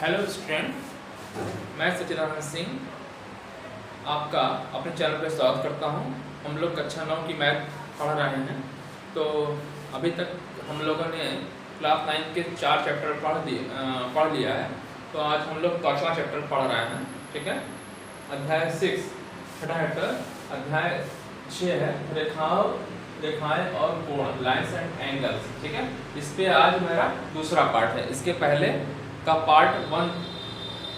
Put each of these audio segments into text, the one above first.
Hello student, मैं सचिदानंद सिंह आपका अपने चैनल पर स्वागत करता हूं। हम लोग कक्षा 9 की मैथ पढ़ रहे हैं। तो अभी तक हम लोगों ने क्लास 9 के 4 चैप्टर पढ़ लिया है। तो आज हम लोग 5वां चैप्टर पढ़ रहे हैं। ठीक है, अध्याय 6 छठा चैप्टर, अध्याय 6 है रेखाएं और कोण, लाइन्स एंड एंगल्स। ठीक है, इस पे आज मेरा दूसरा पार्ट है। इसके पहले का पार्ट 1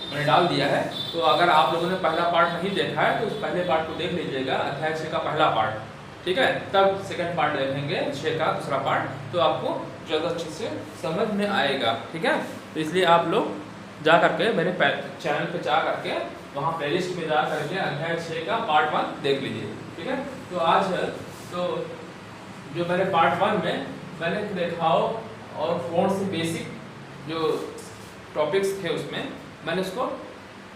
मैंने डाल दिया है। तो अगर आप लोगों ने पहला पार्ट नहीं देखा है तो उस पहले पार्ट को देख लीजिएगा, अध्याय 6 का पहला पार्ट। ठीक है, तब सेकंड पार्ट देखेंगे 6 का दूसरा पार्ट, तो आपको ज़्यादा अच्छे से समझ में आएगा। ठीक है, तो इसलिए आप लोग जा करके मेरे चैनल पे जा करके वहाँ प्लेलिस्ट में जा करके अध्याय 6 का पार्ट 1 देख लीजिए। ठीक है, तो आज तो जो मेरे पार्ट 1 में मैंने रेखाओं और कोण से बेसिक जो टॉपिक्स थे उसमें मैंने उसको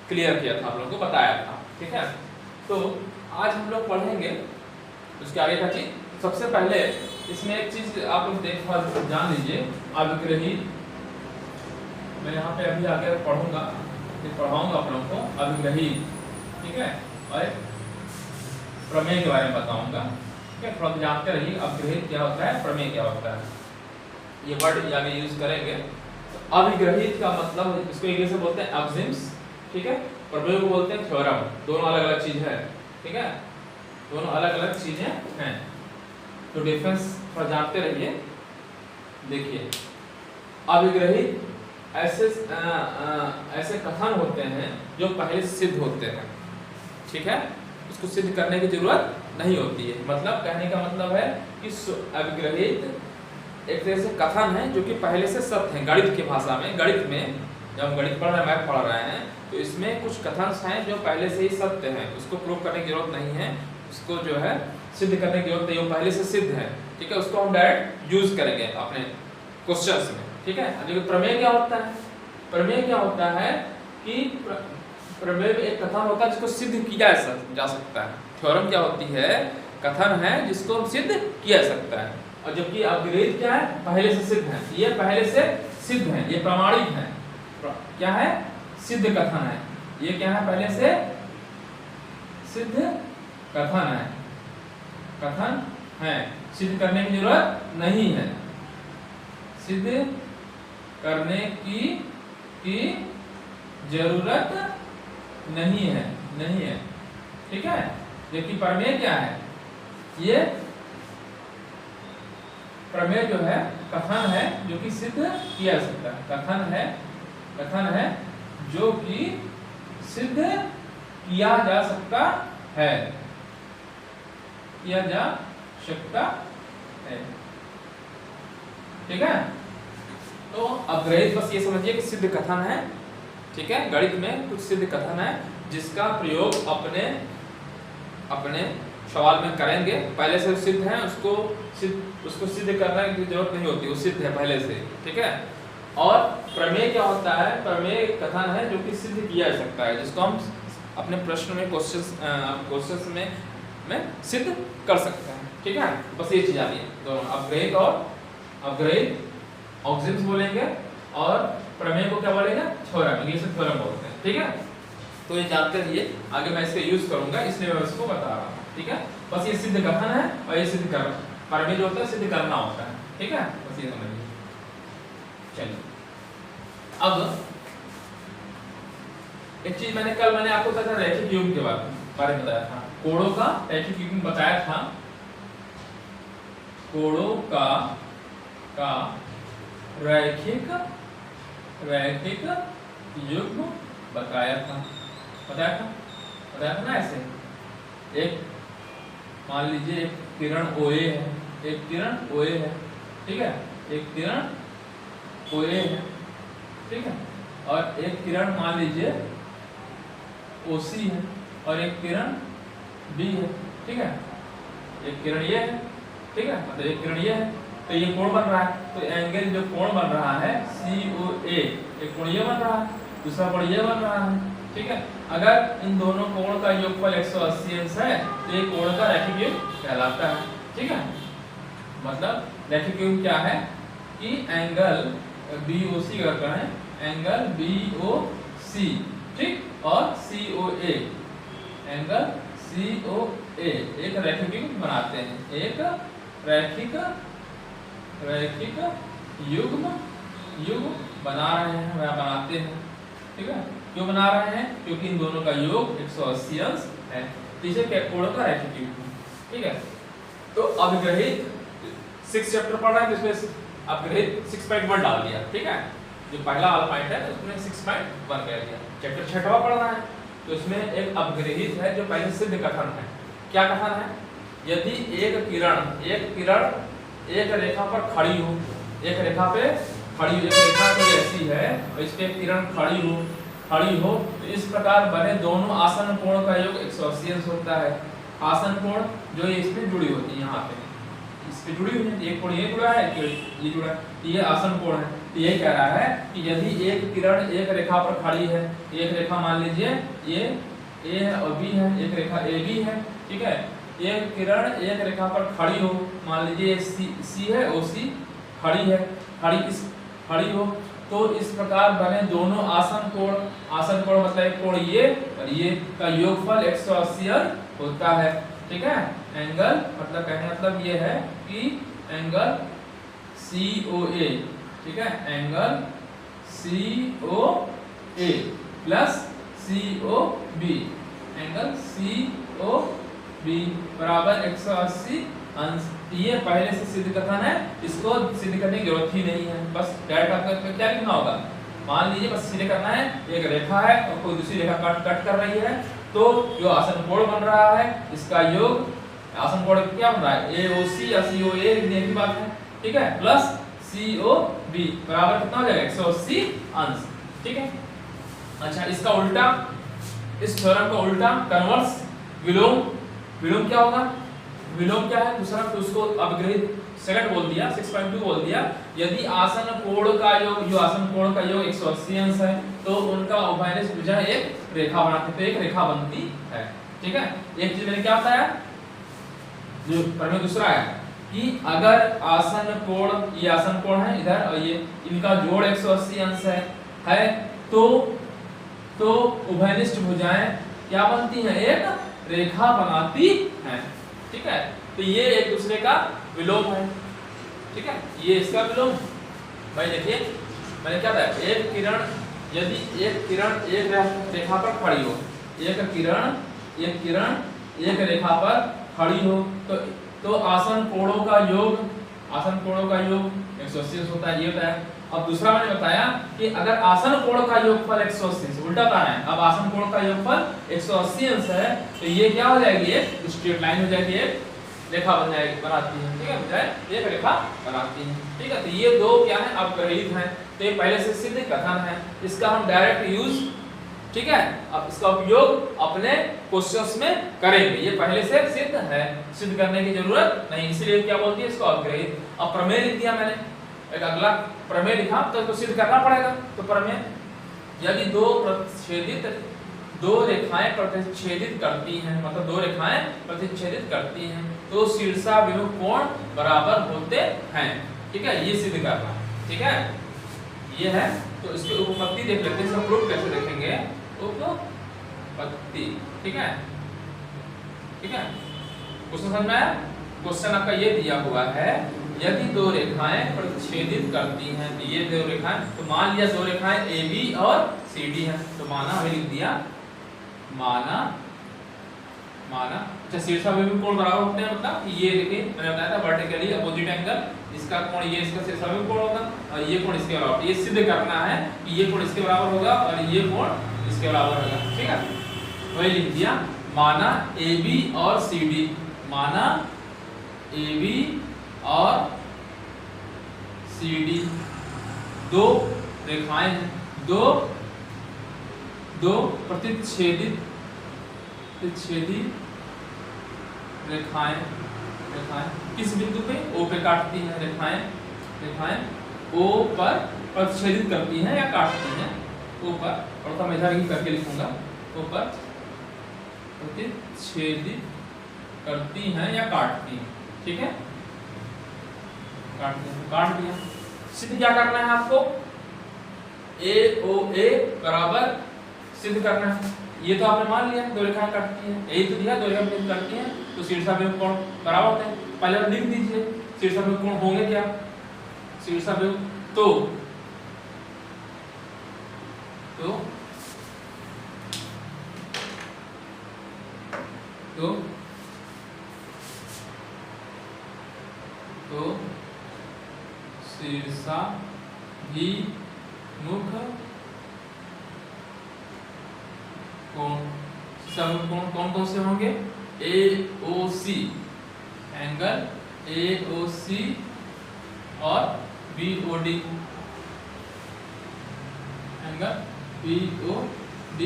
क्लियर किया था, आप लोगों को बताया था। ठीक है, तो आज हम लोग पढ़ेंगे उसके आगे का चीज। सबसे पहले इसमें एक चीज आप लोग जान लीजिए, अभिग्रहित। मैं यहाँ पे अभी आगे पढ़ूंगा, पढ़ाऊंगा आप लोगों को अभिग्रहित। ठीक है, और प्रमेय के बारे में बताऊंगा। ठीक है, थोड़ा जानते रहिए अभिग्रहित क्या होता है, प्रमेय क्या होता है, ये वर्ड आगे यूज करेंगे। अभिग्रहित का मतलब इसको इंग्लिश में बोलते हैं एक्सिम्स। ठीक है, प्रमेय को बोलते हैं थ्योरम। दोनों अलग अलग चीज है। ठीक है, दोनों अलग अलग चीजें हैं, तो डिफरेंस थोड़ा जानते रहिए। देखिए, अभिग्रहित ऐसे कथन होते हैं जो पहले सिद्ध होते हैं। ठीक है, उसको सिद्ध करने की जरूरत नहीं होती है। मतलब कहने का मतलब है कि अभिग्रहित एक तरह से कथन है जो कि पहले से सत्य है। गणित की भाषा में, गणित में जब हम गणित पढ़ रहे हैं, मैथ पढ़ रहे हैं, तो इसमें कुछ कथन हैं जो पहले से ही सत्य हैं। उसको प्रूव करने की जरूरत नहीं है, उसको जो है सिद्ध करने की जरूरत नहीं, वो पहले से सिद्ध है। ठीक है, उसको हम डायरेक्ट यूज करेंगे अपने क्वेश्चंस में। ठीक है, लेकिन प्रमेय क्या होता है? प्रमेय क्या होता है कि प्रमेय में एक कथन होता है जिसको सिद्ध किया जा सकता है। थ्योरम क्या होती है? कथन है जिसको हम सिद्ध किया जा सकता है। और जबकि अभिग्रहित क्या है? पहले से सिद्ध है। ये पहले से सिद्ध है, ये प्रमाणिक है। क्या है? सिद्ध कथन है। ये क्या है? पहले से सिद्ध कथन है। कथन है, सिद्ध करने की जरूरत नहीं है। सिद्ध करने की जरूरत नहीं है। ठीक है, जबकि प्रमेय क्या है? ये प्रमेय जो है कथन है जो कि सिद्ध किया जा सकता है। कथन है जो कि सिद्ध किया जा सकता है। ठीक है, तो अभिग्रहित बस ये समझिए कि सिद्ध कथन है। ठीक है, गणित में कुछ सिद्ध कथन है जिसका प्रयोग अपने सवाल में करेंगे। पहले से सिद्ध है, उसको सिद्ध करने की जरूरत नहीं होती, वो सिद्ध है पहले से। ठीक है, और प्रमेय क्या होता है? प्रमेय कथन है जो कि सिद्ध किया जा सकता है, जिसको हम अपने प्रश्न में क्वेश्चंस में सिद्ध कर सकते हैं। ठीक है, बस ये चीज आती है। दोनों अभिग्रहित और अभिग्रहित ऑक्सिम्स बोलेंगे, और प्रमेय को क्या बोलेंगे? थ्योरम, इंग्लिश में थ्योरम बोलते हैं। ठीक है, तो ये जानते रहिए, आगे मैं इसका यूज करूंगा, इसलिए मैं इसको बता रहा हूँ। ठीक है, बस ये सिद्ध कथन है और ये सिद्ध करना, प्रमेय जो होता है सिद्ध करना होता है। ठीक है, बस ये समझिए। चलिए, अब एक चीज मैंने आपको बताया था, रैखिक युग्म के बारे में बताया था। कोणों का रैखिक युग्म बताया था। कोणों का रैखिक युग्म बताया था ना। ऐसे एक मान लीजिए एक किरण OA है, एक किरण OA है। ठीक है, एक किरण OA है। ठीक है, और एक किरण मान लीजिए OC है, और एक किरण B है। ठीक है, एक किरण ये है। ठीक है, मतलब एक किरण ये है, तो ये कोण बन रहा है। तो एंगल जो कोण बन रहा है COA, एक कोण ये बन रहा है, दूसरा कोण ये बन रहा है। ठीक है, अगर इन दोनों कोण का योगफल 180 अंश है तो ये कोण का रैखिक युग्म कहलाता है। ठीक है, मतलब रैखिक युग्म क्या है कि एंगल BOC अगर कहें एंगल BOC, ठीक, और COA, एंगल COA, एक रैखिक युग्म बनाते हैं, एक रैखिक युग्म बना रहे हैं, वह बनाते हैं, ठीक है। क्यों बना रहे हैं? क्योंकि इन दोनों का योग 180 अंश है, इसे कोणों का रैखिक युग्म, ठीक है। तो अभिग्रहित 6 चैप्टर पढ़ रहे हैं, जिसमें अभिग्रहित 6.1 डाल दिया, ठीक है। जो पहला वाला पॉइंट है उसमें 6.1 कह दिया। चैप्टर 6वां पढ़ना है, तो इसमें एक अभिग्रहित है जो पहले सिद्ध कथन है। क्या कथन है? यदि एक किरण एक रेखा पर खड़ी हो, एक रेखा पे खड़ी, एक रेखा कोई ऐसी है और इस पे किरण खड़ी हो तो इस प्रकार बने दोनों आसन कोण का योग 180 अंश होता है। आसन कोण जो इसमें जुड़ी होती है, यहाँ पे इस पे जुड़ी हुई है, एक कोण ये जुड़ा है, ये जुड़ा है, ये आसन कोण है। तो ये कह रहा है कि यदि एक किरण एक रेखा पर खड़ी है, एक रेखा मान लीजिए ये A है और B है, एक रेखा AB है, ठीक है। एक किरण एक रेखा पर खड़ी हो, मान लीजिए C है, OC खड़ी हो, तो इस प्रकार बने दोनों आसन कोण मतलब एक कोण ये और ये का योगफल 180 अंश होता है, ठीक है। एंगल मतलब कहने मतलब ये है कि एंगल COA, ठीक है, angle COA plus COB, angle COB बराबर 180 अंश। ये पहले से सिद्ध कथन है, इसको सिद्ध करने की जरूरत ही नहीं है, बस डायरेक्ट आपको क्या लिखना होगा, मान लीजिए बस सीधे करना है, एक रेखा है और कोई दूसरी रेखा कट कर रही है, तो जो आसन कोण बन रहा है इसका योग, आसन कोण क्या बन रहा है, AOC या COA लिखने की बात है, ठीक है, प्लस COB बराबर कितना हो जाएगा 180 अंश, ठीक है। अच्छा, इसका उल्टा, इस थ्योरम का उल्टा कन्वर्स विलोम क्या होगा? विलोम क्या है? दूसरा तो उसको अभिग्रहित सेकंड बोल दिया, 6.2 बोल दिया। यदि आसन कोण का योग, जो आसन कोण का योग 180 अंश है, तो उनका उभयनिष्ठ भुजा एक रेखा बनाते, तो एक रेखा बनती है, ठीक है। एक चीज मैंने क्या बताया, जो प्रमेय दूसरा है कि अगर आसन कोण, ये आसन कोण है इधर और ये इनका जोड़ 180 अंश है तो उभयनिष्ठ भुजाएं क्या बनती हैं, एक रेखा बनाती हैं, ठीक है। तो ये एक दूसरे का विलोम है, ठीक है, ये इसका विलोम। भाई देखिए मैंने क्या बताया, एक किरण यदि एक किरण एक रेखा पर खड़ी हो, एक किरण एक रेखा पर खड़ी हो तो आसन कोणों का योग 180 होता है, ये बताया। अब दूसरा मैंने बताया कि अगर आसन कोण का योगफल 180 से उल्टा बताना है, अब आसन कोण का योगफल 180 अंश है, तो ये क्या हो जाएगी, एक स्ट्रेट लाइन हो जाएगी, एक रेखा बनाती है, ठीक है, बजाय एक रेखा बनाती है, ठीक है। तो ये दो क्या है, अभिग्रहित हैं, तो ये पहले से सिद्ध कथन है, इसका हम डायरेक्ट यूज, ठीक है, अब इसका उपयोग अपने क्वेश्चंस में करेंगे। ये पहले से सिद्ध है, सिद्ध करने की जरूरत नहीं, इसलिए क्या बोलती है इसको अभिग्रहित। अब प्रमेय लिख दिया मैंने, एक अगला प्रमेय लिखा तो इसको सिद्ध करना पड़ेगा। तो प्रमेय, यदि दो रेखाएं प्रतिच्छेदित करती हैं, मतलब दो रेखाएं प्रतिच्छेदित करती हैं, तो शीर्षाभिमुख कोण बराबर होते हैं, ठीक है, ये सिद्ध करना, ठीक है, ये है। तो इसकी उपपत्ति देख लेते हैं, इसका प्रूफ कैसे देखेंगे, उपपत्ति, ठीक है, क्वेश्चन समझ में आया? क्वेश्चन आपका ये दिया हुआ है, यदि दो रेखाएं प्रतिच्छेदित करती हैं, तो ये दो रेखाएं, तो मान लिया दो रेखाएं AB और CD हैं, तो माना हमें लिख दिया, माना अच्छा शीर्षाभिमुख कोण बराबर होते हैं, मतलब कि ये देखिए मैंने बताया था वर्टिकली अपोजिट एंगल, इसका कोण ये इसका शीर्षाभिमुख कोण होगा और ये कोण इसके बराबर, ये सिद्ध करना है कि ये कोण इसके बराबर होगा और ये कोण इसके बराबर होगा, ठीक है। वही लिख दिया, माना AB और CD, माना AB और CD दो रेखाएं हैं, दो प्रतिच्छेदित रेखाएं किस बिंदु पे, O पे काटती हैं, रेखाएं O पर प्रतिच्छेदित करती हैं या काटती हैं, O पर, और तो मैं इधर ही करके लिखूंगा, O पर प्रतिच्छेदित करती हैं या काटती हैं, ठीक है, काट दिया। सिद्ध क्या करना है आपको, AOA बराबर सिद्ध करना है। ये तो आपने मान लिया दो रेखाएं कटती हैं, यही तो दिया दो रेखाएं कटती हैं तो शीर्षाभिमुख कोण बराबर होते हैं। पहले आप लिख दीजिए शीर्षाभिमुख कोण होंगे क्या, शीर्षाभिमुख तो शीर्षाभिमुख कोण कौन कौन से होंगे, AOC एंगल AOC और BOD एंगल BOD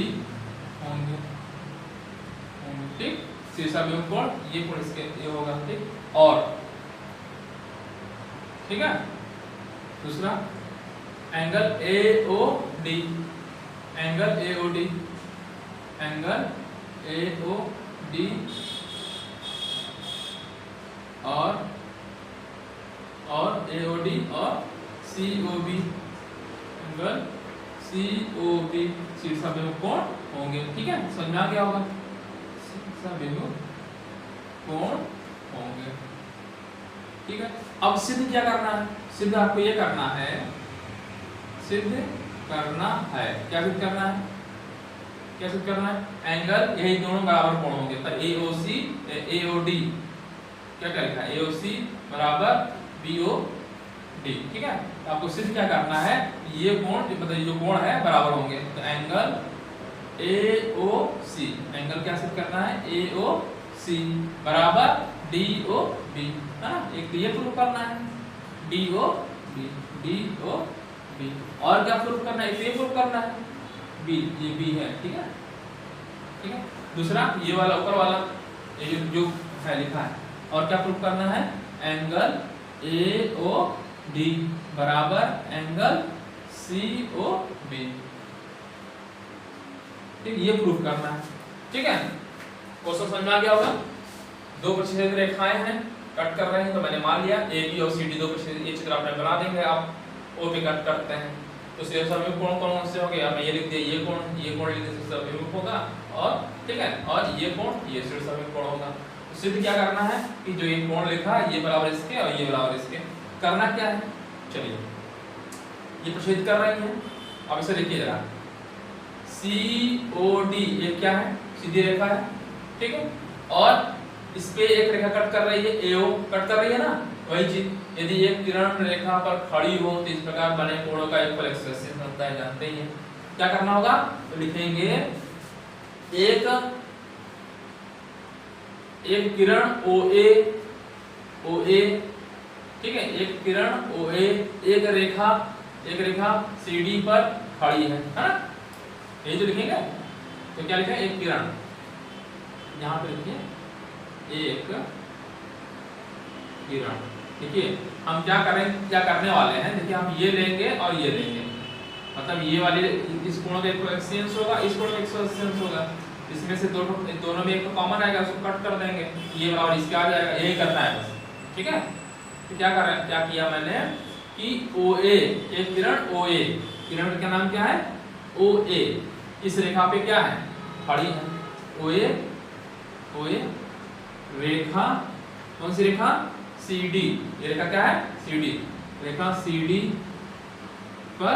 होंगे, ठीक। शीर्षाभिमुख कोण ये कोण इसके ये होगा, ठीक। और ठीक है, दूसरा angle AOD angle AOD angle AOD और AOD और COB एंगल COB शीर्षाभिमुख कोण होंगे, ठीक है। समझ में आ गया होगा, शीर्षाभिमुख कोण होंगे, ठीक है। अब सिद्ध क्या करना है, सिद्ध आपको ये करना है, सिद्ध करना है क्या, सिद्ध करना है क्या, सिद्ध करना है एंगल यही दोनों बराबर कोण होंगे, तो AOC AOD क्या क्या लिखा है, AOC बराबर BOD, ठीक है। तो आपको सिद्ध क्या करना है, ये कोण मतलब जो कोण है बराबर होंगे, तो एंगल AOC एंगल क्या सिद्ध करना है, AOC बराबर DOB, है ना। एक तो ये प्रूफ करना है DOB और क्या प्रूफ करना है, ये प्रूफ करना है B, ये B है, ठीक है, ठीक है। दूसरा ये वाला ऊपर वाला ये जो है लिखा है, और क्या प्रूफ करना है, एंगल AOD बराबर एंगल COB, ठीक, ये प्रूफ करना है, ठीक है। क्वेश्चन समझ में आ गया होगा। दो प्रतिच्छेद रेखाएं हैं, कट कर रहे हैं, तो मैंने मान लिया AB और CD दो प्रतिच्छेद, ये चित्र आपने बना देंगे आप, O पे कट करते हैं तो शीर्षाभिमुख कोण कौन से हो गया, मैं ये लिख दिया, ये कोण लिख दिया शीर्षाभिमुख होगा, और ठीक है, और ये कोण ये शीर्षाभिमुख कोण होगा। तो सिद्ध क्या करना है कि जो ये कोण लिखा है ये बराबर इसके और ये बराबर इसके, करना क्या है, चलिए ये प्रतिच्छेद कर रही है, अब इसे लिखिए जरा, COD ये क्या है, सीधी रेखा है, ठीक है, और इस पे एक रेखा कट कर रही है, AO कट कर रही है ना, वही चीज यदि एक किरण रेखा पर खड़ी हो तो इस प्रकार बने कोणों का एक एक्सप्रेशन होता है, जानते ही हैं। क्या करना होगा, तो लिखेंगे एक किरण OA ठीक है, एक किरण OA एक रेखा CD पर खड़ी है ना, यही तो लिखेंगे। तो क्या लिखें, एक किरण, यहाँ पे लिखिए एक किरण, देखिए हम क्या करने वाले हैं, देखिए हम ये लेंगे और ये लेंगे, मतलब ये वाली इस कोण का एक्सचेंज होगा, इस कोण का एक्सचेंज होगा, इसमें से दोनों में एक तो कॉमन आएगा, उसको कट कर देंगे, ये बराबर इसके आ जाएगा, यही करना है बस, ठीक है। तो क्या कर रहे हैं, क्या किया मैंने कि OA एक किरण OA, किरण का नाम क्या है OA, इस रेखा पे क्या है, खड़ी है OA रेखा, कौन सी रेखा, CD, ये रेखा क्या है CD, रेखा CD पर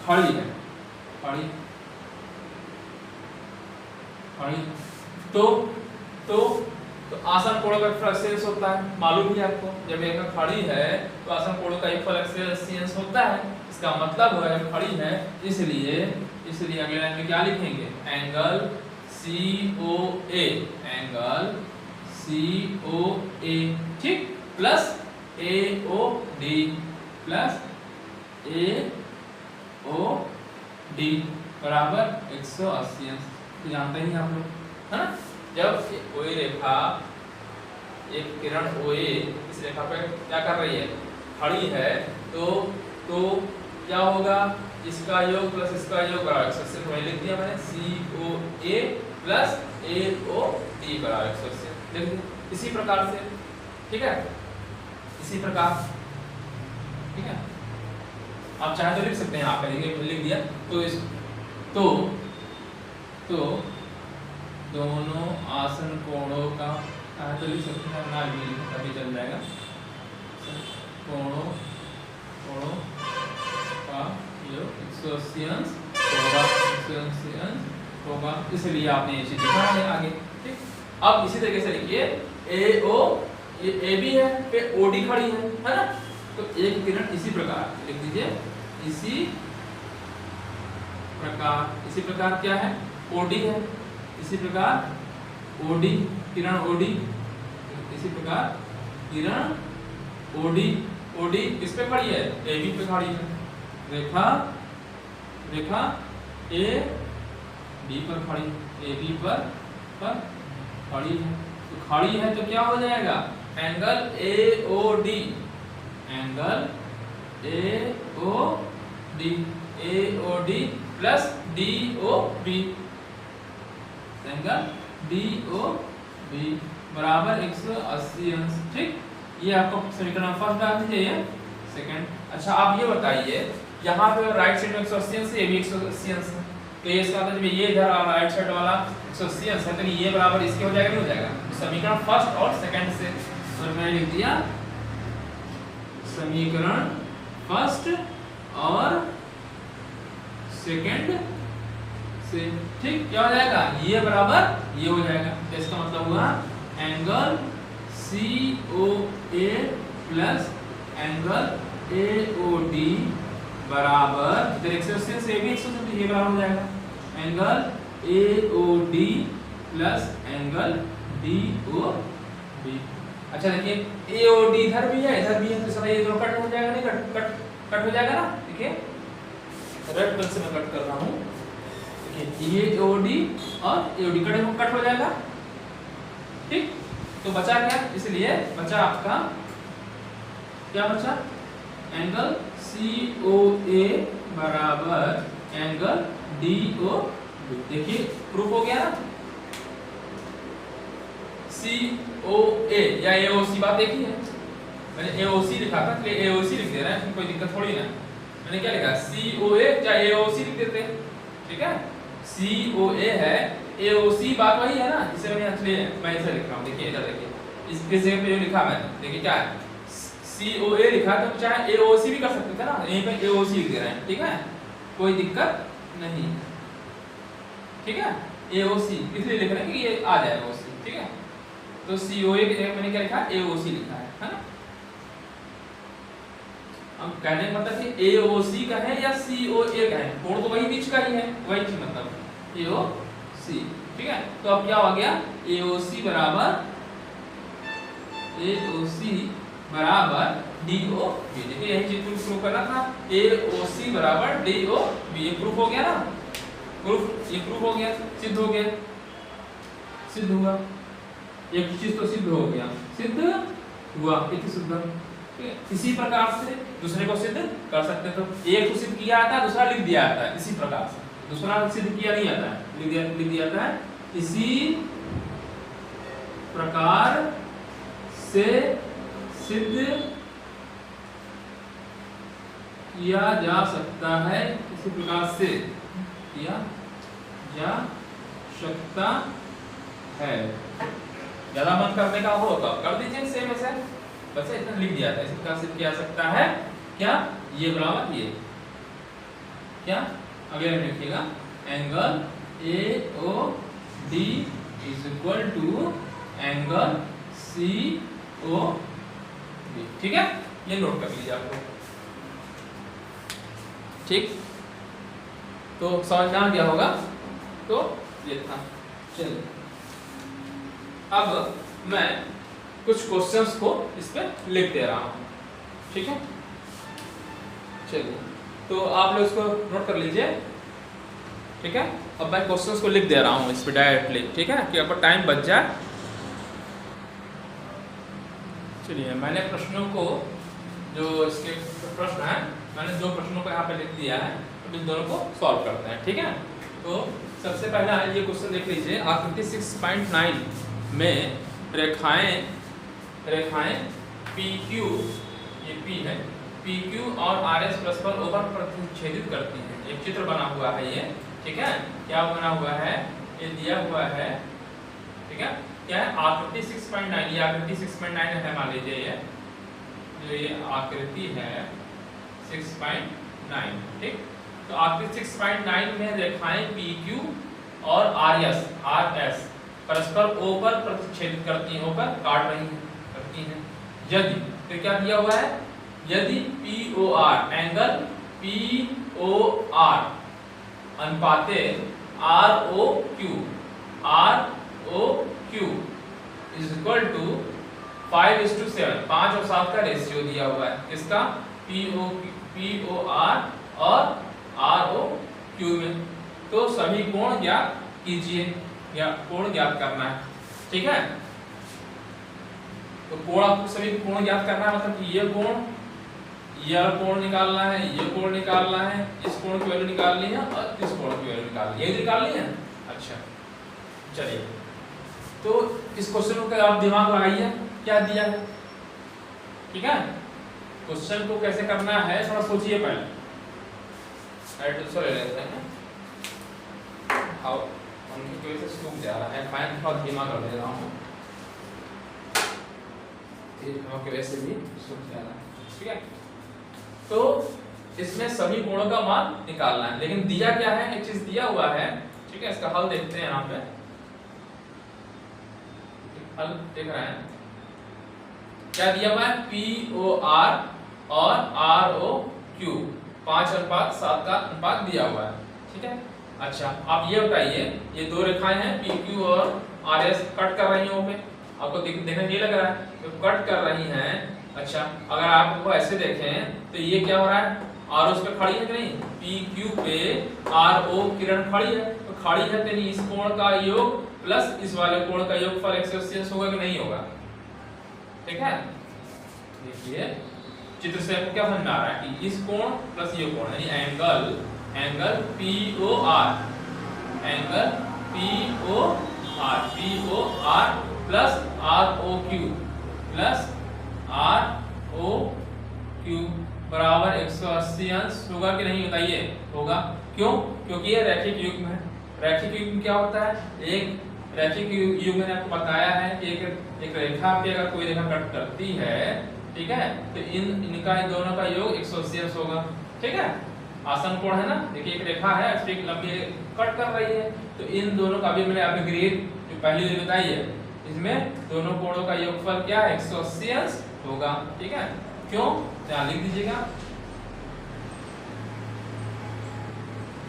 खड़ी है, खड़ी तो आसन कोणों का एक्सचेंज होता है, मालूम है आपको, जब रेखा खड़ी है तो आसन कोणों का एक्सचेंज होता है, इसका मतलब है खड़ी है, इसलिए अगले लाइन में क्या लिखेंगे, एंगल COA ठीक, प्लस AOD बराबर 180, तो जानते ही आप लोग, है ना। जब OA रेखा एक किरण OA इस रेखा पे क्या कर रही है, खड़ी है, तो क्या होगा, इसका योग प्लस इसका योग बराबर 180, तो लिख दिया मैंने COA प्लस AOD बराबर 180, देखिए इसी प्रकार से, ठीक है, इसी प्रकार, ठीक है। आप चाहे तो लिख सकते हैं, आप लिख दिया तो इस तो दोनों आसन कोणों का तो लिख सकते हैं, ना भी अभी चल जाएगा। कोणों का योग 180 होगा, इसलिए आपने ये चीज लिखा है आगे। ठीक, अब इसी तरीके से लिखिए AO, ये AB है, पे OD खड़ी है ना, तो एक किरण इसी प्रकार लिख दीजिए, इसी प्रकार क्या है, OD है, इसी प्रकार OD, किरण OD, इसी प्रकार किरण OD किस पे खड़ी है, AB पे खड़ी है, रेखा AB पर खड़ी, AB पर खड़ी है, तो खड़ी है तो क्या हो जाएगा, angle AOD plus DOB, angle DOB बराबर 180 अंश। ठीक, ये आपको समीकरण फर्स्ट डाल दीजिए, सेकंड। अच्छा आप ये बताइए, यहाँ पे राइट साइड में 180 अंश है, ये भी 180 अंश है, तो ये इसका मतलब ये इधर राइट साइड वाला 180 अंश है, तो ये बराबर इसके हो जाएगा, नहीं हो जाएगा। समीकरण फर्स्ट और सेकंड से, और मैंने लिख दिया समीकरण फर्स्ट और सेकंड से। ठीक, क्या हो जाएगा, ये बराबर ये हो जाएगा, तो इसका मतलब हुआ angle COA plus angle AOD बराबर, इधर 180 से भी 180, ये बराबर हो जाएगा angle AOD plus angle DOB। अच्छा देखिए AOD इधर भी है, इधर भी है, तो ये दोनों कट हो जाएगा, नहीं कट हो जाएगा ना। देखिए रेड पेन से मैं कट कर रहा हूँ, देखिए ये AOD और AOD कट हो जाएगा। ठीक, तो बचा क्या, इसलिए बचा आपका क्या बचा, एंगल COA बराबर एंगल DOB। देखिए प्रूफ हो गया ना, COA या AOC बात देखी है, मैंने AOC लिखा था, इसलिए AOC लिख दे रहे हैं, कोई दिक्कत थोड़ी ना। मैंने क्या लिखा, COA या AOC लिख देते हैं, ठीक है। COA है, AOC बात वही है ना, इसे मैं इसे लिख रहा हूँ। देखिए इधर देखिए, इसके जगह पे जो लिखा मैंने, देखिए क्या है, COA लिखा तो चाहे AOC भी कर सकते थे ना, यहीं पे AOC लिख दे रहे हैं, ठीक है, कोई दिक्कत नहीं, ठीक है। AOC इसलिए लिख रहे हैं कि ये आ जाएगा OC, ठीक है। तो COA की जगह मैंने क्या लिखा, AOC लिखा है ना। अब कहने का मतलब कि AOC का है या COA का है, कोण तो वही बीच का ही है, वही चीज मतलब AOC, ठीक है। तो अब क्या हो गया, AOC बराबर DOB। देखिए यही चीज प्रूफ करना था, AOC बराबर DOB, ये प्रूफ हो गया ना, ये प्रूफ हो गया, सिद्ध हो गया, सिद्ध हुआ, एक चीज तो सिद्ध हो गया, सिद्ध हुआ, एक सिद्ध। इसी प्रकार से दूसरे को सिद्ध कर सकते हैं, तो एक को सिद्ध किया आता है, दूसरा लिख दिया आता है, इसी प्रकार से दूसरा सिद्ध किया नहीं आता है, लिख दिया जाता है। इसी प्रकार से सिद्ध किया जा सकता है, इसी प्रकार से किया जा सकता है। ज्यादा मन करने का हो तो कर दीजिए, सेम ऐसे बस इतना लिख दिया था, इसी प्रकार से किया सकता है क्या, ये बराबर ये क्या, अगले में लिखिएगा angle AOD is equal to angle COB, ठीक है। ये नोट कर लीजिए आपको, ठीक। तो समझ में आ गया होगा, तो ये था। चलिए अब मैं कुछ क्वेश्चंस को इस पे लिख दे रहा हूँ, ठीक है। चलिए तो आप लोग इसको नोट कर लीजिए, ठीक है। अब मैं क्वेश्चंस को लिख दे रहा हूँ इस पे डायरेक्टली, ठीक है, कि आपका टाइम बच जाए। चलिए मैंने प्रश्नों को, जो इसके प्रश्न है, मैंने दो प्रश्नों को यहाँ पे लिख दिया है, तो इन दोनों को सॉल्व करते हैं, ठीक है। तो सबसे पहला ये क्वेश्चन देख लीजिए, आकृति 6.9 में रेखाएं PQ, ये P है, P PQ और RS परस्पर O पर प्रतिच्छेदित करती हैं। एक चित्र बना हुआ है ये, ठीक है। क्या बना हुआ है, ये दिया हुआ है, ठीक है। क्या है, आकृति 6.9, ये आकृति 6.9 है, मान लीजिए ये जो ये आकृति है 6.9, ठीक। तो आकृति 6.9 में रेखाएं PQ और RS परस्पर O पर प्रतिच्छेदित करती हैं, O पर काट रही हैं, करती हैं। यदि, तो क्या दिया हुआ है, यदि POR एंगल POR अनुपाते ROQ इज इक्वल टू 5:7, 5 और 7 का रेशियो दिया हुआ है, किसका, POR और ROQ में। तो सभी कोण ज्ञात कीजिए, या कोण ज्ञात करना है, ठीक है। तो कोण, आपको सभी कोण ज्ञात करना है, मतलब कि ये कोण, यह कोण निकालना है, ये कोण निकालना है, इस कोण की वैल्यू निकालनी है और इस कोण की वैल्यू निकालनी है, ये निकालनी है। अच्छा चलिए, तो इस क्वेश्चन को आप दिमाग लगाइए, क्या दिया है, ठीक है। क्वेश्चन को कैसे करना है थोड़ा सोचिए पहले। ले लेते हैं, उनकी वजह से सूख जा रहा है, मैं थोड़ा दिमाग लगा दे रहा हूँ, की वजह से भी सूख जा रहा है, ठीक है। तो इसमें सभी कोणों का मान निकालना है, लेकिन दिया क्या है, एक चीज दिया हुआ है, ठीक है। इसका हल देखते हैं, यहाँ पे हल देख रहे हैं, क्या दिया हुआ है, POR और ROQ 5:7 का अनुपात दिया हुआ है, ठीक है। अच्छा, आप ये बताइए, ये दो रेखाएं हैं PQ और RS कट कर रही हैं, आपको देखने नहीं लग रहा है, तो कट कर रही हैं। अच्छा, अगर आप वो ऐसे देखें तो ये क्या हो रहा है, RO उस पे खड़ी है कि नहीं, PQ पे RO किरण खड़ी है, तो खड़ी है तो इस कोण का योग प्लस इस वाले कोण का योगफल 180 होगा कि नहीं होगा, ठीक है। देखिए चित्र से आपको क्या समझ में आ रहा है कि इस कोण प्लस ये कोण, यानी एंगल POR प्लस ROQ बराबर 180 अंश होगा कि नहीं, बताइए। होगा, क्यों, क्योंकि ये रैखिक युग्म है। रैखिक युग्म क्या होता है, एक रैखिक युग्म मैंने आपको बताया है कि एक रेखा पे अगर कोई रेखा कट करती है, ठीक है, तो इनका दोनों का योग 180 अंश होगा, ठीक है। आसन कोण है ना, देखिए एक रेखा है, एक लंबी कट कर रही है, तो इन दोनों का भी मैंने आपको ग्रेड जो पहली वाली बताई है, इसमें दोनों कोणों का योगफल क्या है, 180 अंश होगा, ठीक है। क्यों, यहाँ लिख दीजिएगा,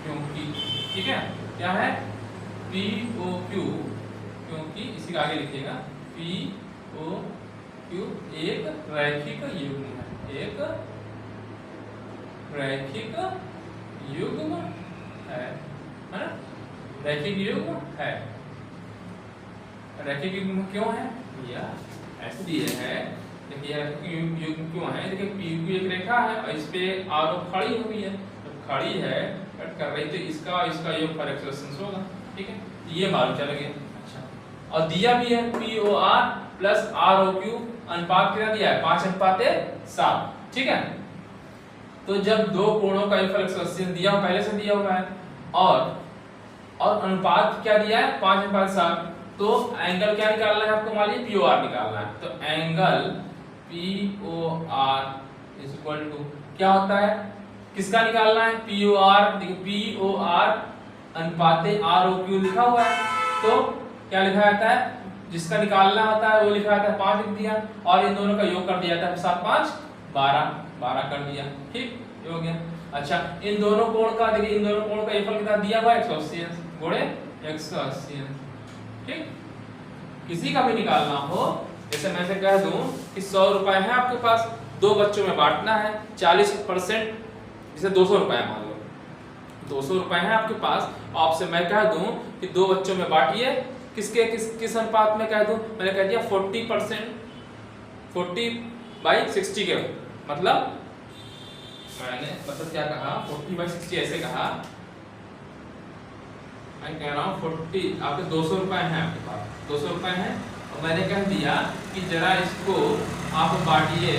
क्योंकि, ठीक है, क्या है, POQ, क्योंकि इसी का आगे लिखिएगा, POQ एक रैखिक युग्म है, एक रैखिक युग्म है ना, रैखिक युग्म है। रैखिक युग्म क्यों है, यह इसलिए है, देखिए युग्म क्यों है, देखिए PQ एक रेखा है और इस पे RO खड़ी हुई है, तो खड़ी है कट कर रही, तो इसका योगफल 180 होगा, ठीक है, ये मालूम चल गया। अच्छा, और दिया भी है POR प्लस ROQ अनुपात कितना दिया है, 5:7, ठीक है। तो जब दो कोणों का योगफल 180 दिया हुआ, पहले से दिया हुआ है, और अनुपात क्या दिया है, 5:7, तो एंगल क्या निकालना है आपको, मान लीजिए POR निकालना है, तो angle POR is equal to क्या होता है, किसका निकालना है, POR, देखिए POR अनुपाते ROQ लिखा हुआ है, तो क्या लिखा जाता है, जिसका निकालना होता है वो लिखा जाता है 5 लिख दिया, और इन दोनों का योग कर दिया जाता है 7 5 12 कर दिया, ठीक, ये हो गया। अच्छा, इन दोनों कोण का, देखिए इन दोनों कोण का योगफल कितना दिया हुआ है, 180 अंश गुणे 180 अंश, ठीक। किसी का भी निकालना हो, जैसे मैं से कह दूं कि 100 रुपए है आपके पास, दो बच्चों में बांटना है, 40%, जैसे 200 रुपए मान लो, 200 रुपए है आपके पास, आपसे मैं कह दूं कि दो बच्चों में बांटिए, किस अनुपात में कह दूं, मैंने कह दिया 40%, 40/60 के, मतलब मैंने क्या कहा, 40/60 ऐसे कहा, मैं कह रहा हूँ 40, आपके 200 रुपए हैं आपके पास, 200 रुपए हैं, और मैंने कह दिया कि जरा इसको आप बांटिए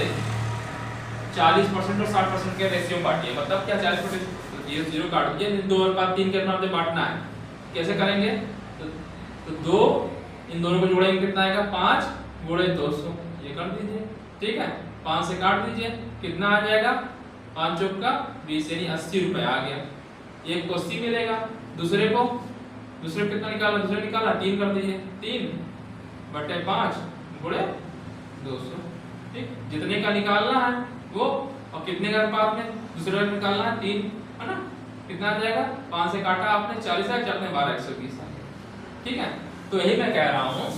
40% और 60% के रेशियो में बांटिए। मतलब क्या 40% 0 काट दीजिए, 2:3 के अनुपात में बांटना है। कैसे करेंगे? तो 2 इन दोनों को जोड़ेंगे कितना आएगा? 5 गुणे 200, ये कर दीजिए। ठीक है, 5 से काट दीजिए, कितना आ जाएगा? 5 चौक का 20 यानी 80 रुपए आ गया। एक को 80 मिलेगा। दूसरे को कितना निकालना? दूसरे निकालना 3 कर दीजिए, 3/5 गुणे 200। ठीक, जितने का निकालना है वो, और कितने का अनुपात में? दूसरे का निकालना है 3, है ना? कितना आ जाएगा? 5 से काटा आपने 40 है, आपने 12 120 आ गया। ठीक है, तो यही मैं कह रहा हूँ,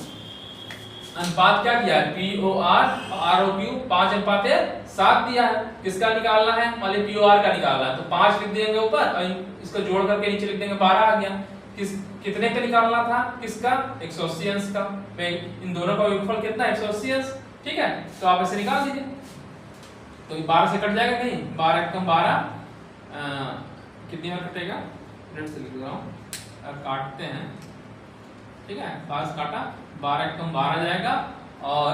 अनुपात क्या किया है? POR और ROQ 5:7 दिया है। किसका निकालना है? मान लीजिए POR का निकालना है, तो 5 लिख देंगे ऊपर और इसको जोड़ करके नीचे लिख देंगे 12 आ गया। कितने का निकालना था? किसका? 180 अंश का। इन दोनों का योगफल कितना? 180 अंश। ठीक है, तो आप इसे निकाल दीजिए। तो 12 से कट जाएगा नहीं? 12 कम 12 कितनी बार कटेगा? मिनट से लिख रहा हूँ, अब काटते हैं। ठीक है, 12 से काटा, 12 कम 12 जाएगा और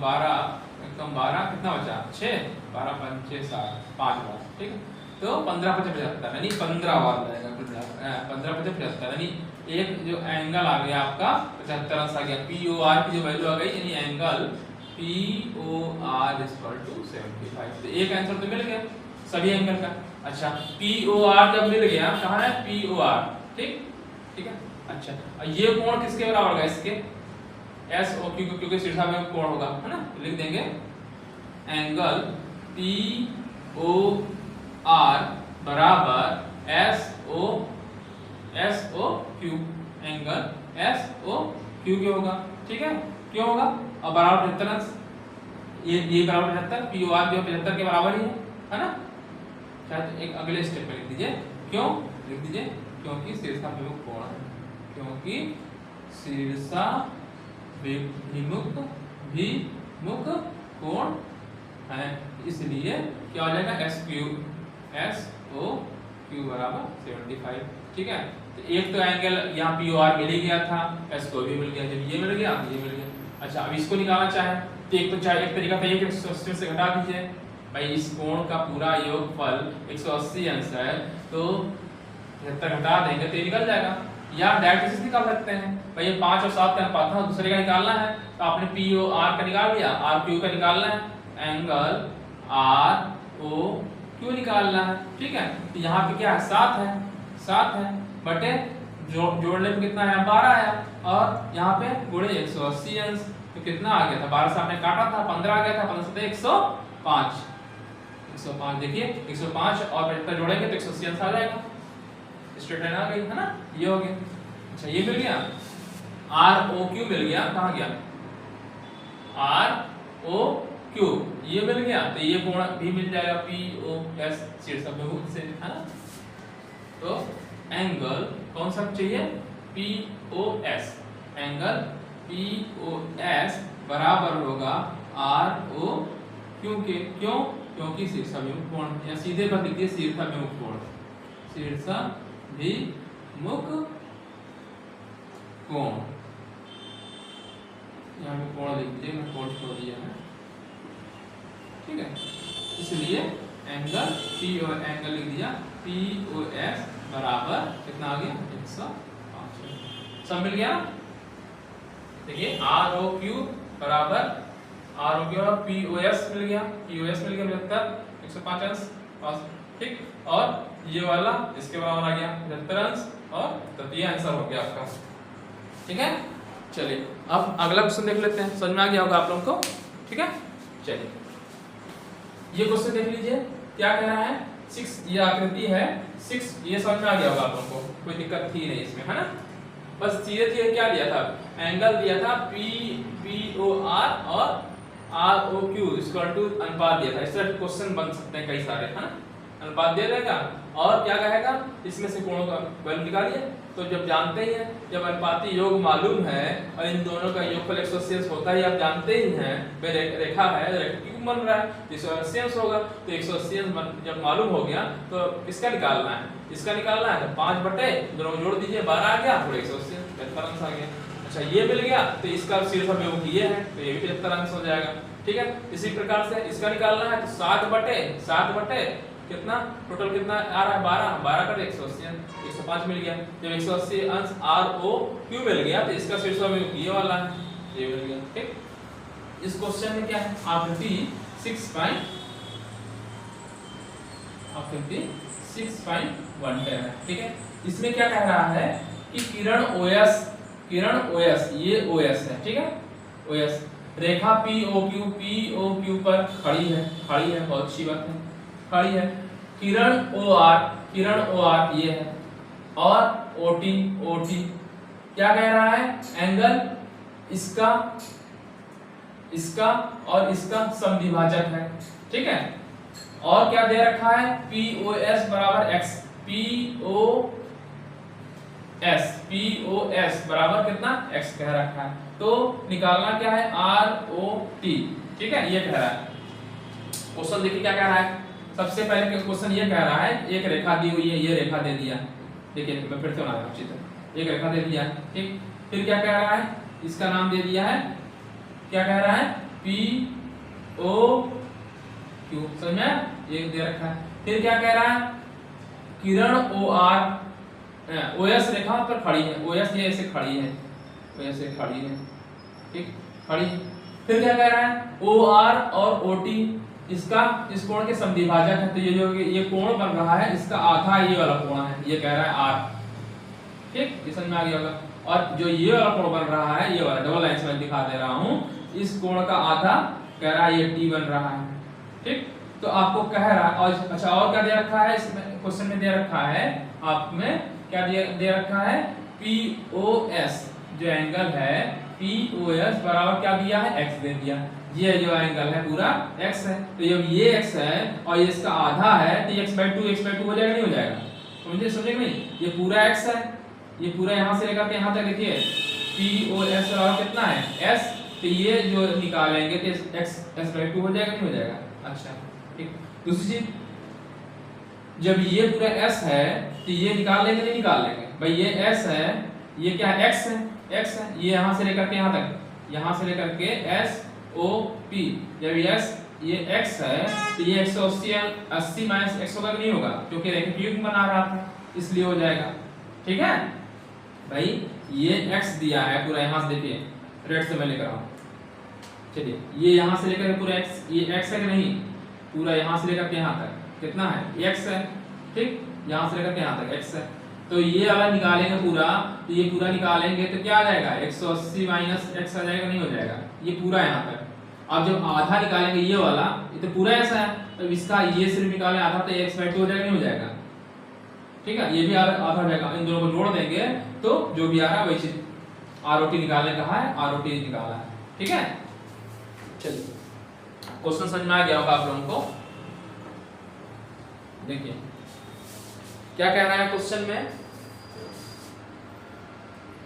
12 कम 12 कितना बचा? 6, 12 5 6 7 5 बार। ठीक है, तो 15 5 75 यानी 15 बार जाएगा। 15 5 75 यानी एक जो एंगल आ गया आपका 75 अंश आ गया। POR की जो वैल्यू आ गई यानी एंगल POR = 75। तो एक आंसर तो मिल गया सभी एंगल का। अच्छा, POR जब मिल गया, कहाँ है POR? ठीक है। अच्छा, ये कोण किसके बराबर होगा? इसके SOQ, क्योंकि शीर्षा में कोण होगा, है ना? लिख देंगे एंगल POR बराबर SOQ, एंगल SOQ के होगा। ठीक है, क्यों होगा? और बराबर 75 अंश, ये बराबर 75, POR भी 75 के बराबर ही है ना? शायद एक अगले स्टेप में लिख दीजिए। क्यों लिख दीजिए? क्योंकि शीर्षाभिमुख कोण है, क्योंकि शीर्षाभिमुख कोण है, इसलिए क्या हो जाएगा? SOQ बराबर 75। ठीक है, तो एक तो एंगल यहाँ POR मिल ही गया था, SO भी मिल गया। जब ये मिल गया, ये मिल गया। अच्छा, अब इसको निकालना चाहे तो एक तरीका तो ये कि 180 से घटा दीजिए। भाई इस कोण का पूरा योगफल 180 अंश है, तो 75 घटा देंगे तो ये निकल जाएगा। या डायरेक्ट इसे निकाल सकते हैं। भाई ये 5 और 7 का अनुपात था, दूसरे का निकालना है, तो आपने POR का निकाल लिया, RQ का निकालना है, एंगल ROQ निकालना है। ठीक है, तो यहाँ पे क्या है? 7 है बटे जोड़ने में कितना है? 12 है, और यहाँ पे गुणे 180 अंश, तो कितना आ गया था? 12 से आपने काटा था, 15 आ गया था, 15 से 105। देखिए 105 और 75 जोड़ेंगे तो 180 अंश आ जाएगा। स्ट्रेट लाइन आ गई, है ना? ये हो गया। अच्छा, ये मिल गया, ROQ मिल गया। कहाँ गया? ROQ ये मिल गया, तो ये कोण भी मिल जाएगा POS शीर्षाभिमुख से, है ना? तो एंगल कौन सा चाहिए? POS, एंगल POS बराबर होगा ROQ के। क्योंकि शीर्षाभिमुख कोण, या सीधे पर लिखिए शीर्षाभिमुख कोण, शीर्षाभिमुख कोण। यहाँ पे कोण लिख दीजिए, मैं कोण छोड़ दिया है। ठीक है, इसलिए एंगल एंगल लिख दिया POS बराबर कितना आ गया? 105। सब मिल गया। देखिए ROQ बराबर ROQ और POS मिल गया, 75 105 अंश। ठीक, और ये वाला इसके बराबर आ गया 75 अंश, और तो ये आंसर हो गया आपका। ठीक है, चलिए अब अगला क्वेश्चन देख लेते हैं। समझ में आ गया होगा आप लोगों को? ठीक है, चलिए ये क्वेश्चन देख लीजिए, क्या कह रहा है? 6, ये आकृति है 6, ये समझ में आ गया होगा आप लोगों को, कोई दिक्कत थी नहीं इसमें, है ना? बस सीधे क्या दिया था? एंगल दिया था POR और ROQ = अनुपात दिया था। इस तरह क्वेश्चन बन सकते हैं कई सारे, है ना? अनुपात दे देगा और क्या कहेगा? इसमें से कोणों का वैल्यू निकालिए। तो जब जानते ही हैं, जब अनुपाती योग मालूम है और इन दोनों का योगफल 180 अंश होता है, आप जानते ही हैं। रेखा है, रेखा क्यों बन रहा है? 180 अंश होगा, तो 180 अंश जब मालूम हो गया तो किसका निकालना है? इसका निकालना है, तो 5 बटे दोनों जोड़ दीजिए, 12 आ गया, पूरे 180 75 अंश आ गया। अच्छा, ये मिल गया, तो इसका शीर्षाभिमुख ये है, तो ये भी 75 अंश हो जाएगा। ठीक है। इसी प्रकार से इसका निकालना है तो 7 बटे कितना टोटल कितना आ रहा है 12, 12 का 180 105 मिल गया। जब 180 अंश ROQ मिल गया तो इसका शीर्षक में ये वाला है, ये मिल गया। ठीक, इस क्वेश्चन में क्या है आकृति 6.1 है। ठीक है, इसमें क्या कह रहा है कि किरण OS ये OS है। ठीक है, OS रेखा POQ पर खड़ी है, बहुत अच्छी बात है, खड़ी है। किरण OR ये है और OT क्या कह रहा है एंगल इसका और इसका समद्विभाजक है। ठीक है, और क्या दे रखा है POS बराबर x, POS बराबर कितना x कह रखा है। तो निकालना क्या है ROT। ठीक है, ये कह रहा है क्वेश्चन। देखिए क्या कह रहा है, सबसे पहले क्वेश्चन ये कह रहा है एक रेखा दी हुई है, ये रेखा दे दिया। देखिए मैं फिर से बना रहा हूं चित्र, एक रेखा दे दिया। ठीक, फिर क्या कह रहा है, इसका नाम दे दिया है, क्या कह रहा है POQ, समझ में, ये दे रखा है। फिर क्या कह रहा है किरण OS रेखा पर खड़ी है, OS ये ऐसे खड़ी है, ऐसे खड़ी है। ठीक, खड़ी। फिर क्या कह रहा है OR और OT इस कोण के समद्विभाजक है। तो ये जो ये कोण बन रहा है इसका आधा ये वाला कोण है, ये कह रहा है R। ठीक, ये समझ में आ गया होगा। और जो ये वाला कोण बन रहा है, ये वाला डबल लाइन से मैं दिखा दे रहा हूं, इस कोण का आधा कह रहा है ये T बन रहा है। ठीक, तो आपको कह रहा है और अच्छा और क्या दे रखा है इसमें क्वेश्चन में दे रखा है, आप में क्या दे रखा है POS जो एंगल है POS बराबर क्या दिया है x दे दिया। ये जो एंगल है पूरा x है, तो जब ये x है और ये इसका आधा है तो x/2 हो जाएगा, नहीं हो जाएगा, समझे नहीं। ये पूरा x है, ये पूरा यहां से लेकर के यहां तक देखिए POS बराबर कितना है s, तो ये जो निकालेंगे तो x/2 हो जाएगा, नहीं हो जाएगा। अच्छा ठीक, दूसरी चीज जब ये पूरा s है तो ये निकाल लेंगे, नहीं निकाल लेंगे भाई, ये s है, ये क्या है x है, ये यहां से लेकर के यहां तक, यहां से लेकर के SOP, जब ये x है तो ये 180 माइनस x होगा कि नहीं होगा, क्योंकि रेखायुग्म बना रहा था इसलिए हो जाएगा। ठीक है भाई, ये x दिया है पूरा, यहां से देखिए रेड से मैं लेकर आऊं, चलिए ये यहां से लेकर पूरा x, ये x है कि नहीं, पूरा यहां से लेकर के यहां तक कितना है x है। ठीक, यहां से लेकर के यहां तक x है, तो ये वाला निकालेंगे पूरा, तो ये पूरा निकालेंगे तो क्या आ जाएगा 180 माइनस x आ जाएगा, नहीं हो जाएगा, ये पूरा यहां तक। अब जब आधा निकालेंगे ये वाला, ये तो पूरा ऐसा है, तो इसका ये सिर्फ निकाले आधा तो x/2 हो जाएगा, नहीं हो जाएगा। ठीक है, ये भी आधा हो जाएगा, इन दोनों को जोड़ देंगे तो जो भी आ रहा है वही चीज ROT निकालने कहा है, ROT निकाला है। ठीक है, चलिए क्वेश्चन समझ में आ गया होगा आप लोगों को। देखिए क्या कह रहा है क्वेश्चन में,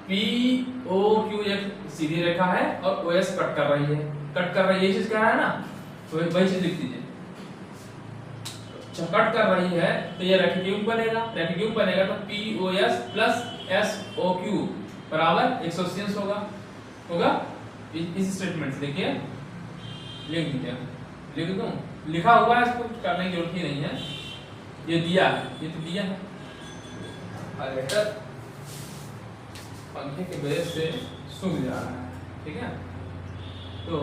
POQ एक सीधी रेखा है और OS कट कर रही है, ये चीज कह रहा है ना, तो वही चीज लिख दीजिए। कट कर रही है तो ये रेखायुग्म बनेगा, तो POS प्लस SOQ बराबर 180 होगा। इस स्टेटमेंट से देखिए लिख दूं, लिखा हुआ है, इसको करने की जरूरत ही नहीं है, ये दिया है, ये तो दिया है। अरे पंखे के वजह से सूख जा रहा है। ठीक है, तो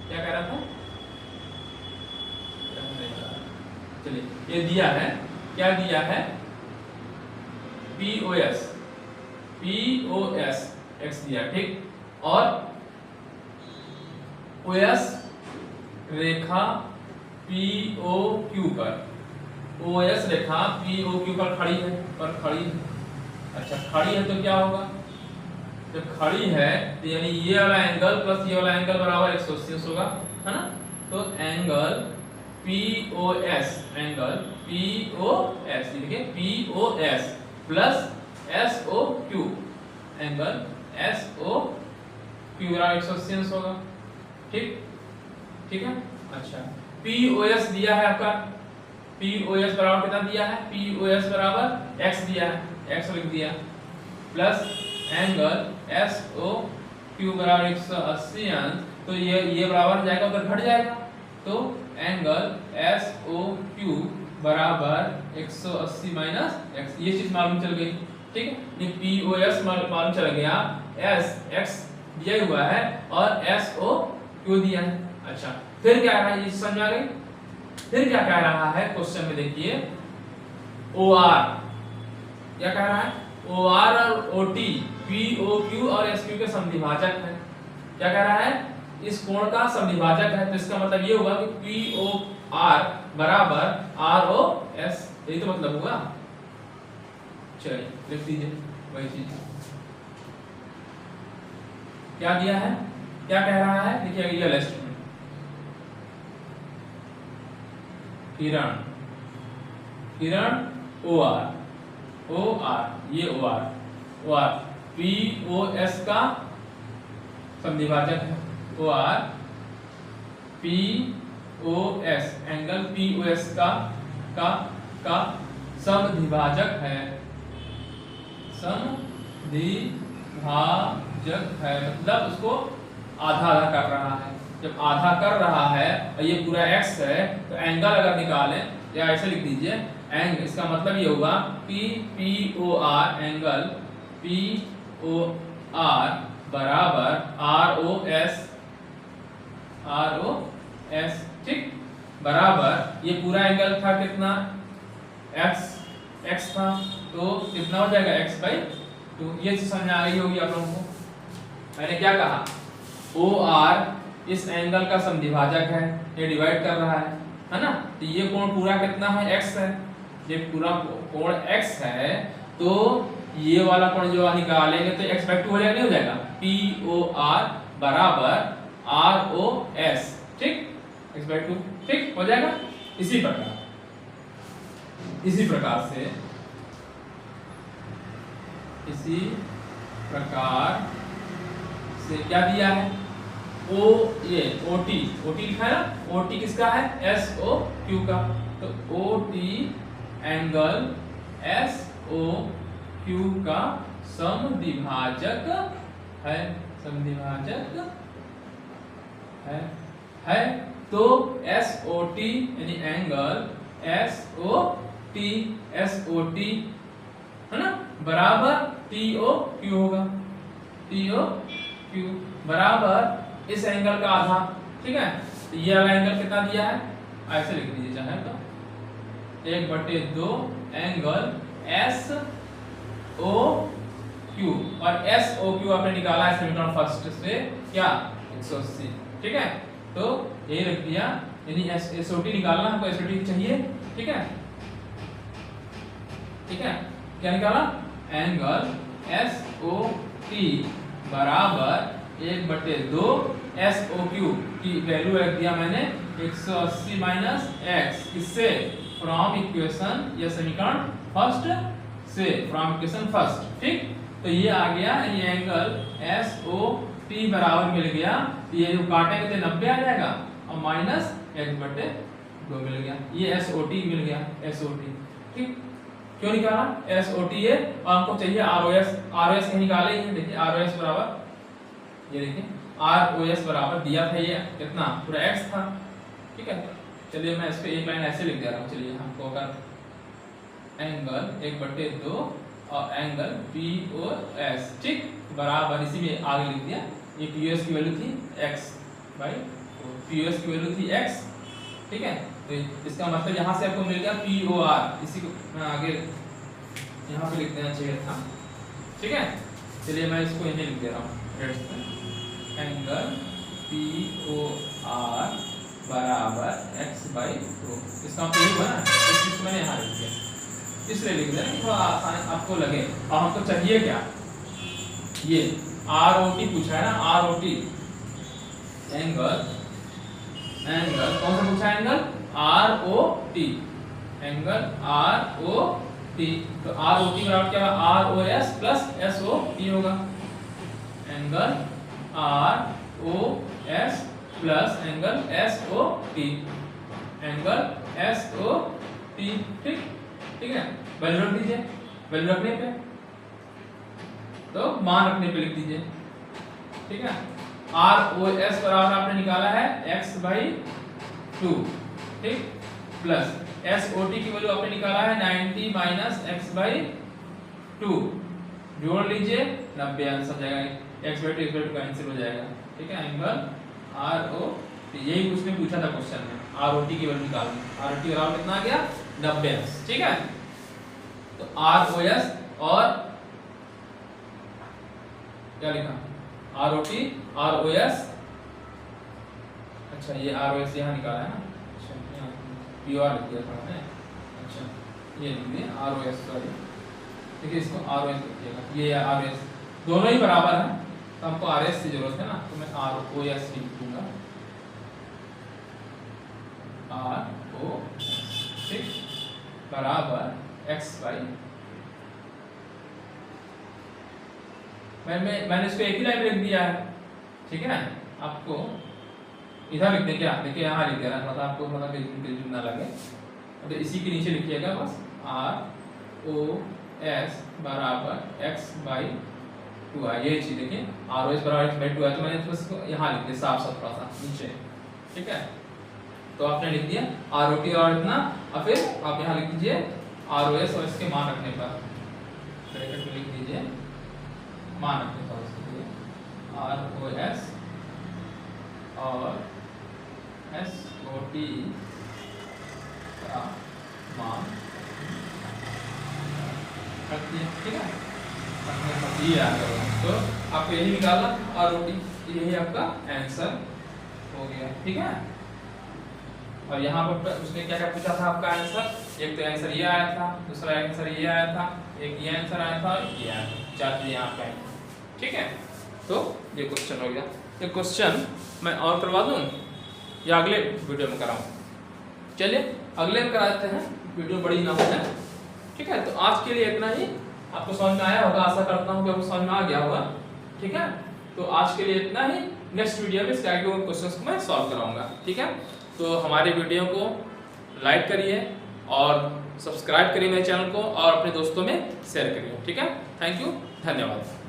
क्या कह रहा था, चलिए ये दिया है, क्या दिया है POS x दिया। ठीक, और OS रेखा POQ पर, OS रेखा POQ पर खड़ी है, अच्छा खड़ी है तो क्या होगा, जब खड़ी है तो यानी ये वाला एंगल प्लस ये वाला एंगल बराबर 180 होगा, है ना। तो एंगल POS देखिए POS plus SOQ, angle SOQ बराबर 180 होगा। ठीक है, अच्छा POS दिया है आपका, POS बराबर कितना दिया है, POS बराबर x दिया है, x लिख दिया, प्लस एंगल SOQ बराबर 180 अंश तो ये बराबर जाएगा उधर घट जाएगा, तो एंगल SOQ बराबर 180 माइनस x, ये चीज मालूम चल गई। ठीक है, ये POS मालूम चल गया, S x दिया हुआ है और SOQ दिया है। अच्छा, फिर क्या है, ये समझ आ गई। फिर क्या कह रहा है क्वेश्चन में, देखिए OR क्या कह रहा है, OR और OT POQ और SQ के समद्विभाजक है। क्या कह रहा है, इस कोण का समद्विभाजक है, तो इसका मतलब ये हुआ कि POR बराबर ROS, यही तो मतलब हुआ। चलिए लिख दीजिए वही चीज, क्या दिया है, क्या कह रहा है, देखिए ये लिस्ट में किरण OR ये OR POS का समद्विभाजक है, OR POS एंगल POS का समद्विभाजक है, मतलब उसको आधा आधा कर रहा है। जब आधा कर रहा है और ये पूरा x है, तो एंगल अगर निकालें, या ऐसे लिख दीजिए एंगल, इसका मतलब ये होगा कि POR एंगल POR बराबर ROS, ठीक, बराबर ये पूरा एंगल था कितना, x था, तो कितना हो जाएगा x/2। ये चीज समझ आ रही होगी आप लोगों को। मैंने क्या कहा, OR इस एंगल का समद्विभाजक है, ये डिवाइड कर रहा है ना, तो ये कोण पूरा कितना है, x है, ये पूरा कोण x है, तो ये वाला कोण जो निकालेंगे तो x/2 हो जाएगा, नहीं हो जाएगा, POR बराबर ROS, ठीक, x/2, ठीक हो जाएगा। इसी प्रकार से क्या दिया है, ये OT लिखा है ना, OT किसका है, SOQ का, तो OT एंगल SOQ का समद्विभाजक है, तो SOT यानी एंगल SOT है ना, बराबर TOQ होगा, TOQ बराबर इस एंगल का आधा, ठीक है। तो ये वाला एंगल कितना दिया है, ऐसे लिख दीजिए चाहे तो 1/2 एंगल SOQ, और SOQ आपने निकाला है समीकरण फर्स्ट से क्या, 180, ठीक है। तो ये रख दिया, यानी SOT निकालना हमको, SOT चाहिए, ठीक है, क्या निकाला, एंगल SOT बराबर 1/2 SOQ की वैल्यू रख दिया मैंने 180 माइनस x, इससे फ्रॉम इक्वेशन, या समीकरण फर्स्ट से, फ्रॉम इक्वेशन फर्स्ट, ठीक। तो ये आ गया, ये एंगल SOT बराबर मिल गया, ये जो काटेंगे तो 90 आ जाएगा, और माइनस 1/2 मिल गया, ये SOT मिल गया, SOT, ठीक। क्यों निकाला, SOT है, और हमको चाहिए ROS कहीं निकाले ही, देखिए ROS बराबर, ये देखिए ROS बराबर दिया था, ये कितना, पूरा x था, ठीक है। चलिए मैं इसको एक लाइन ऐसे लिख दे रहा हूँ, चलिए हमको अगर एंगल 1/2 और एंगल POS, ठीक, बराबर, इसी में आगे लिख दिया, ये POS की वैल्यू थी x/4, POS की वैल्यू थी x, ठीक है। तो इसका मतलब यहाँ से आपको मिल गया POR, इसी को मैं आगे यहाँ पे लिख देना चाहिए था, ठीक है। चलिए मैं इसको यहीं लिख दे रहा हूँ, एंगल POR बराबर x/2, इसका मतलब ये हुआ ना, इस चीज को मैंने यहाँ लिख दिया, इसलिए लिख दिया थोड़ा आसान आपको लगे। और हमको चाहिए क्या, ये ROT पूछा है ना, ROT एंगल कौन सा पूछा है, एंगल ROT, एंगल ROT, तो ROT बराबर क्या होगा, ROS प्लस SOT होगा, angle ROS plus angle SOT, angle SOT, ठीक है। वैल्यू रख दीजिए, वैल्यू रखने पे, तो मान रखने पे लिख दीजिए, ठीक है। ROS बराबर आपने निकाला है x/2, ठीक, प्लस SOT की वैल्यू आपने निकाला है 90 माइनस x/2, जोड़ लीजिए 90 आंसर जाएगा, x/2 कैंसिल हो जाएगा, ठीक है। एंगल ROT, यही उसने पूछा था क्वेश्चन में, ROT की वैल्यू निकालनी, ROT बराबर कितना आ गया 90 अंश, ठीक है। तो ROS और क्या लिखा, ROS, अच्छा ये ROS यहाँ निकाला है ना, अच्छा यहाँ PR लिख दिया था मैंने, अच्छा ये लिख दिया ROS, सॉरी, देखिए इसको ROS लिखिएगा, ये ROS दोनों ही बराबर है, तो हमको RS की जरूरत है ना, तो मैं ROS लिख दूंगा, ROS, ठीक, बराबर x/, मैंने इसको एक ही लाइन लिख दिया है, ठीक है। आपको इधर लिख दें क्या, देखिए यहाँ लिख दे रहा है, मतलब आपको थोड़ा कंफ्यूजन ना लगे, तो इसी के नीचे लिखिएगा बस ROS बराबर x/2 है, ये चीज देखिए ROS बराबर x/2 है, तो मैंने बस यहाँ लिख दिया साफ साफ थोड़ा सा नीचे, ठीक है। तो आपने लिख दिया ROT और इतना, और फिर आप यहाँ लिख दीजिए ROS और इसके मान रखने पर ब्रैकेट में लिख दीजिए मान रखने पर उसके लिए ROS और SOT का मान रख दिया, ठीक है। ये आ गया, तो आपको यही निकाला ROT, यही आपका आंसर हो गया, ठीक है। और यहाँ पर उसने क्या क्या पूछा था आपका आंसर, एक तो आंसर ये आया था, दूसरा आंसर ये आया था, एक ये आंसर आया था, ये आया था, चार चीजें यहाँ पे, ठीक है। तो ये क्वेश्चन हो गया, ये क्वेश्चन मैं और करवा दूँ या अगले वीडियो में कराऊँ, चलिए अगले में कराते हैं, वीडियो बड़ी ना हो जाए, ठीक है। तो आज के लिए इतना ही, आपको समझ में आया होगा, आशा करता हूँ कि आपको समझ में आ गया होगा, ठीक है। तो आज के लिए इतना ही, नेक्स्ट वीडियो में इसके आगे और क्वेश्चंस को मैं सॉल्व कराऊंगा, ठीक है। तो हमारे वीडियो को लाइक करिए और सब्सक्राइब करिए मेरे चैनल को, और अपने दोस्तों में शेयर करिए, ठीक है। थैंक यू, धन्यवाद।